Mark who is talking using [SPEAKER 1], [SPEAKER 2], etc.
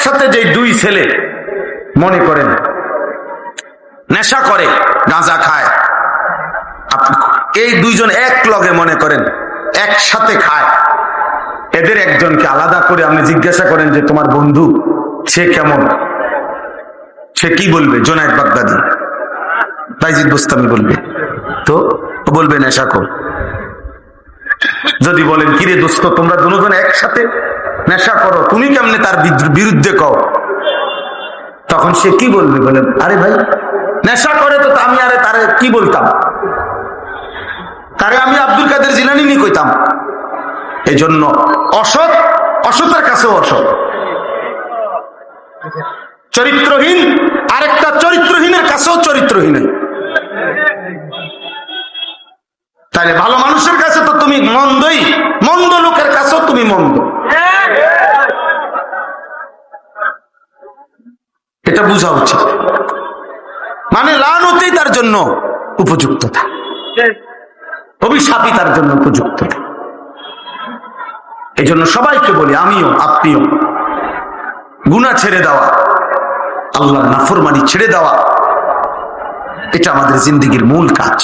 [SPEAKER 1] একসাথে যে দুই ছেলে মনে করেন নেশা করে, গাঁজা খায়, এই দুইজন এক লগে মনে করেন একসাথে খায়, এদের একজনকে আলাদা করে আপনি জিজ্ঞাসা করেন যে তোমার বন্ধু সে কেমন, সে কি বলবে? জোনায়েদ বাগদাদি, বাইজিদ বুস্তামি বলবে তো, বলবে নেশাখোর। যদি বলেন কিরে দোস্ত তোমরা দুজন একসাথে নেশা করো, তুমি কেমনে তার বিরুদ্ধে কও, তখন সে কি বলবে? বলেন আরে ভাই নেশা করে তো আমি আরে তারে কি বলতাম, তারে আমি আব্দুল কাদের জিলানী নি কইতাম। এই জন্য অসৎ অসতের কাছেও অসৎ, চরিত্রহীন আরেকটা চরিত্রহীনের কাছেও চরিত্রহীন। তাহলে ভালো মানুষের কাছে তো তুমি মন্দই, মন্দ লোকের কাছেও তুমি মন্দ। এটা বোঝা উচিত। মানে লানতই তার জন্য উপযুক্ততা, অভিশাপই তার জন্য উপযুক্ততা। এই জন্য সবাইকে বলি, আমিও আপনিও, গুনাহ ছেড়ে দেওয়া, আল্লাহর নাফরমানি ছেড়ে দেওয়া, এটা আমাদের জিন্দেগীর মূল কাজ।